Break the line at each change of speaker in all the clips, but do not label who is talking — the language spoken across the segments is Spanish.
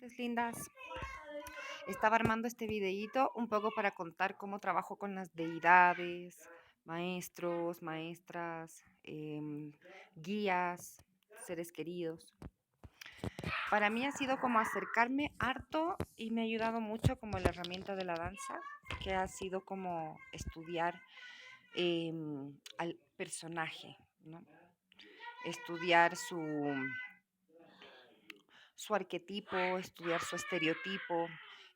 noches, lindas. Estaba armando este videíto un poco para contar cómo trabajo con las deidades, maestros, maestras, guías, seres queridos. Para mí ha sido como acercarme harto y me ha ayudado mucho como la herramienta de la danza, que ha sido como estudiar al personaje, ¿no? Estudiar su arquetipo, estudiar su estereotipo,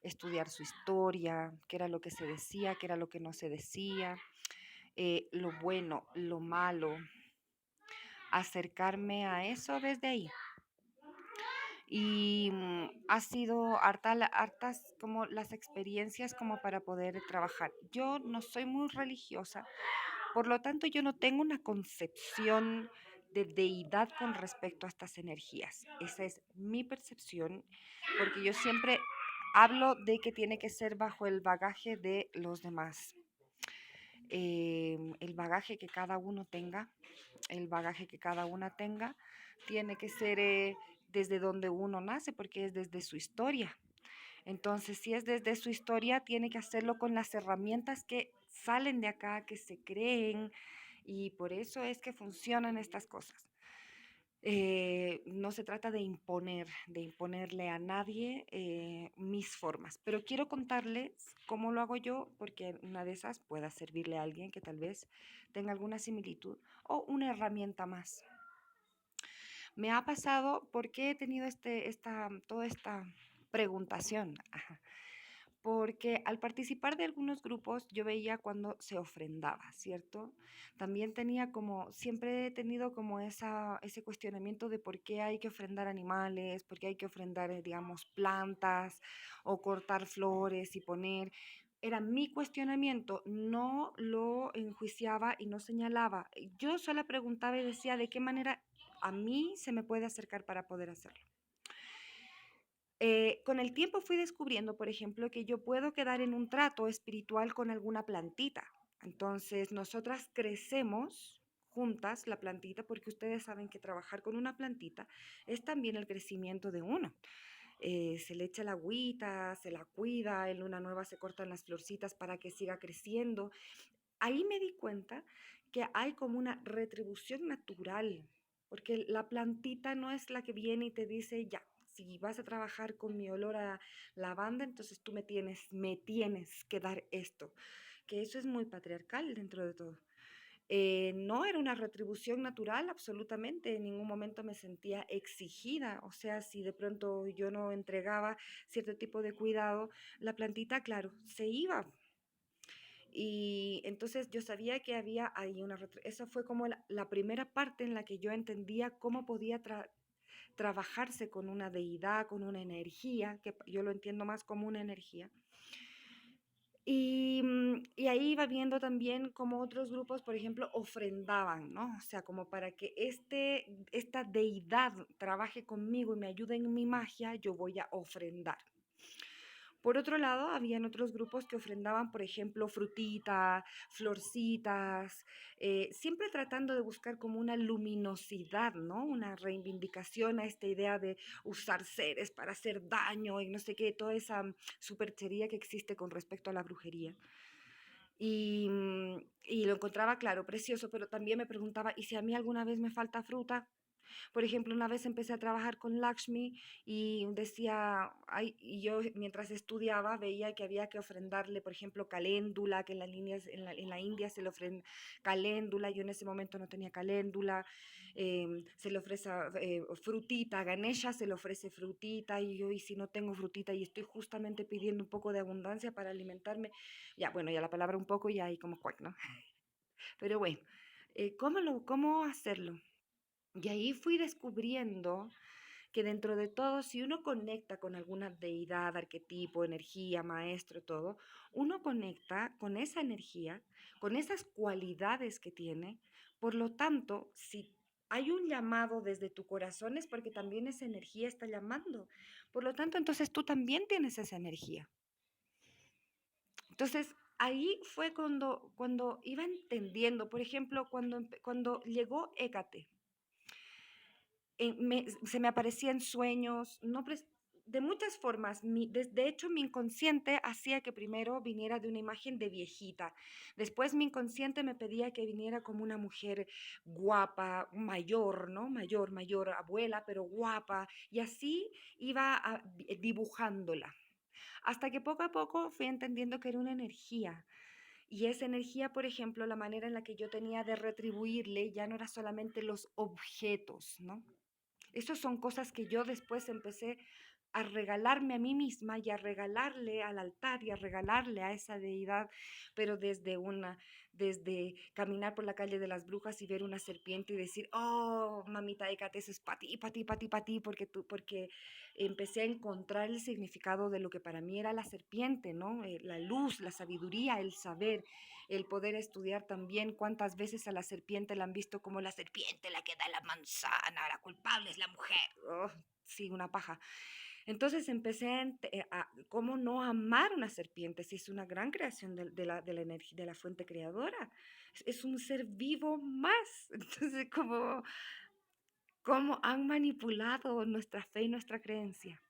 estudiar su historia, qué era lo que se decía, qué era lo que no se decía, lo bueno, lo malo, acercarme a eso desde ahí. Y ha sido hartas como las experiencias como para poder trabajar. Yo no soy muy religiosa, por lo tanto yo no tengo una concepción de deidad con respecto a estas energías. Esa es mi percepción, porque yo siempre hablo de que tiene que ser bajo el bagaje de los demás. El bagaje que cada uno tenga, el bagaje que cada una tenga, tiene que ser desde donde uno nace, porque es desde su historia. Entonces, si es desde su historia, tiene que hacerlo con las herramientas que salen de acá, que se creen, y por eso es que funcionan estas cosas. No se trata de imponerle a nadie mis formas, pero quiero contarles cómo lo hago yo, porque una de esas pueda servirle a alguien que tal vez tenga alguna similitud o una herramienta más. Me ha pasado porque he tenido toda esta preguntación. Ajá. Porque al participar de algunos grupos yo veía cuando se ofrendaba, ¿cierto? También tenía como, siempre he tenido como ese cuestionamiento de por qué hay que ofrendar animales, por qué hay que ofrendar, digamos, plantas o cortar flores y poner. Era mi cuestionamiento, no lo enjuiciaba y no señalaba. Yo solo preguntaba y decía de qué manera a mí se me puede acercar para poder hacerlo. Con el tiempo fui descubriendo, por ejemplo, que yo puedo quedar en un trato espiritual con alguna plantita. Entonces, nosotras crecemos juntas la plantita porque ustedes saben que trabajar con una plantita es también el crecimiento de uno. Se le echa la agüita, se la cuida, en luna nueva se cortan las florcitas para que siga creciendo. Ahí me di cuenta que hay como una retribución natural, porque la plantita no es la que viene y te dice, ya, si vas a trabajar con mi olor a lavanda, entonces tú me tienes que dar esto, que eso es muy patriarcal dentro de todo. No era una retribución natural, absolutamente, en ningún momento me sentía exigida, o sea, si de pronto yo no entregaba cierto tipo de cuidado, la plantita, claro, se iba, y entonces yo sabía que había ahí esa fue como la primera parte en la que yo entendía cómo podía trabajarse con una deidad, con una energía, que yo lo entiendo más como una energía. Y ahí iba viendo también cómo otros grupos, por ejemplo, ofrendaban, ¿no? O sea, como para que esta deidad trabaje conmigo y me ayude en mi magia, yo voy a ofrendar. Por otro lado, habían otros grupos que ofrendaban, por ejemplo, frutita, florcitas, siempre tratando de buscar como una luminosidad, ¿no? Una reivindicación a esta idea de usar seres para hacer daño y no sé qué, toda esa superchería que existe con respecto a la brujería. Y lo encontraba, claro, precioso, pero también me preguntaba, ¿y si a mí alguna vez me falta fruta? Por ejemplo, una vez empecé a trabajar con Lakshmi y decía, ay, y yo mientras estudiaba veía que había que ofrendarle, por ejemplo, caléndula, que en la India se le ofrenda caléndula, yo en ese momento no tenía caléndula, se le ofrece frutita, a Ganesha se le ofrece frutita, y yo, y si no tengo frutita y estoy justamente pidiendo un poco de abundancia para alimentarme, ya, bueno, ya la palabra un poco ya ahí como cuac, ¿no? Pero bueno, ¿cómo hacerlo? Y ahí fui descubriendo que dentro de todo, si uno conecta con alguna deidad, arquetipo, energía, maestro, todo, uno conecta con esa energía, con esas cualidades que tiene. Por lo tanto, si hay un llamado desde tu corazón es porque también esa energía está llamando. Por lo tanto, entonces tú también tienes esa energía. Entonces, ahí fue cuando iba entendiendo, por ejemplo, cuando llegó Hécate. Se me aparecía en sueños, no, de muchas formas. De hecho, mi inconsciente hacía que primero viniera de una imagen de viejita. Después mi inconsciente me pedía que viniera como una mujer guapa, mayor, ¿no? Mayor, mayor, abuela, pero guapa. Y así iba dibujándola. Hasta que poco a poco fui entendiendo que era una energía. Y esa energía, por ejemplo, la manera en la que yo tenía de retribuirle ya no era solamente los objetos, ¿no? Esas son cosas que yo después empecé a regalarme a mí misma y a regalarle al altar y a regalarle a esa deidad, pero desde caminar por la calle de las brujas y ver una serpiente y decir, oh, mamita Hécate, eso es para ti, para ti, para ti, para ti, porque empecé a encontrar el significado de lo que para mí era la serpiente, ¿no? La luz, la sabiduría, el saber, el poder estudiar también cuántas veces a la serpiente la han visto como la serpiente, la que da la manzana, la culpable es la mujer. Oh, sí, una paja. Entonces empecé a cómo no amar una serpiente, si es una gran creación de la energía, de la fuente creadora. Es un ser vivo más. Entonces, cómo han manipulado nuestra fe y nuestra creencia.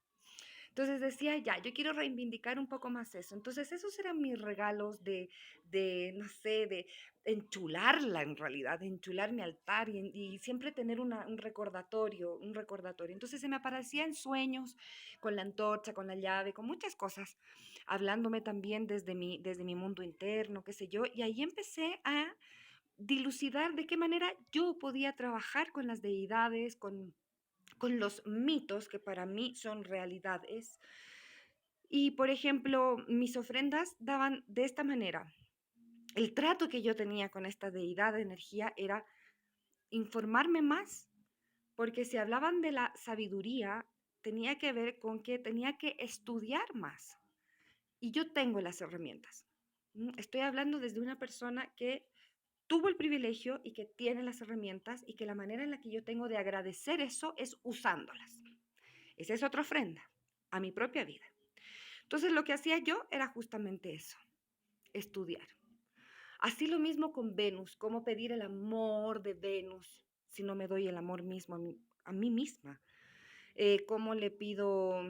Entonces decía, ya, yo quiero reivindicar un poco más eso. Entonces esos eran mis regalos no sé, de enchularla en realidad, de enchular mi altar y siempre tener un recordatorio, un recordatorio. Entonces se me aparecía en sueños, con la antorcha, con la llave, con muchas cosas, hablándome también desde mi mundo interno, qué sé yo, y ahí empecé a dilucidar de qué manera yo podía trabajar con las deidades, con los mitos que para mí son realidades. Y, por ejemplo, mis ofrendas daban de esta manera. El trato que yo tenía con esta deidad de energía era informarme más, porque si hablaban de la sabiduría, tenía que ver con que tenía que estudiar más. Y yo tengo las herramientas. Estoy hablando desde una persona que tuvo el privilegio y que tiene las herramientas y que la manera en la que yo tengo de agradecer eso es usándolas. Esa es otra ofrenda a mi propia vida. Entonces lo que hacía yo era justamente eso, estudiar. Así lo mismo con Venus, cómo pedir el amor de Venus si no me doy el amor mismo a mí misma. Cómo le pido,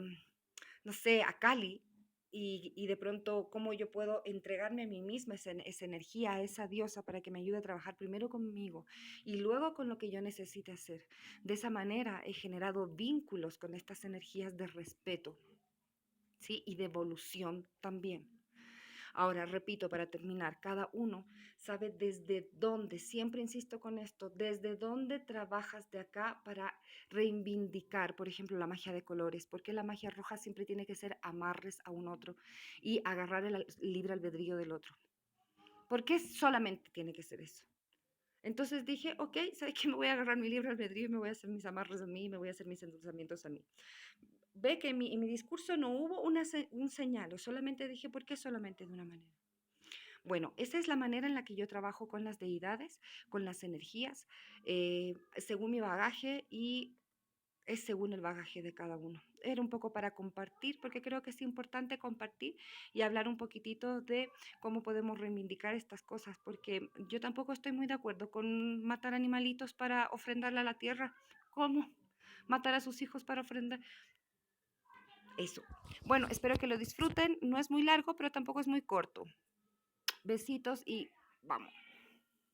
no sé, a Cali y de pronto cómo yo puedo entregarme a mí misma esa energía, a esa diosa para que me ayude a trabajar primero conmigo y luego con lo que yo necesite hacer. De esa manera he generado vínculos con estas energías de respeto, ¿sí? Y de evolución también. Ahora, repito, para terminar, cada uno sabe desde dónde, siempre insisto con esto, desde dónde trabajas de acá para reivindicar, por ejemplo, la magia de colores, porque la magia roja siempre tiene que ser amarres a un otro y agarrar el libre albedrío del otro. ¿Por qué solamente tiene que ser eso? Entonces dije, ok, ¿sabes qué? Me voy a agarrar mi libre albedrío y me voy a hacer mis amarres a mí, me voy a hacer mis endulzamientos a mí. Ve que en mi discurso no hubo un señal, solamente dije, ¿por qué solamente de una manera? Bueno, esa es la manera en la que yo trabajo con las deidades, con las energías, según mi bagaje y es según el bagaje de cada uno. Era un poco para compartir, porque creo que es importante compartir y hablar un poquitito de cómo podemos reivindicar estas cosas, porque yo tampoco estoy muy de acuerdo con matar animalitos para ofrendarle a la tierra. ¿Cómo? Matar a sus hijos para ofrendar. Eso. Bueno, espero que lo disfruten. No es muy largo, pero tampoco es muy corto. Besitos y vamos.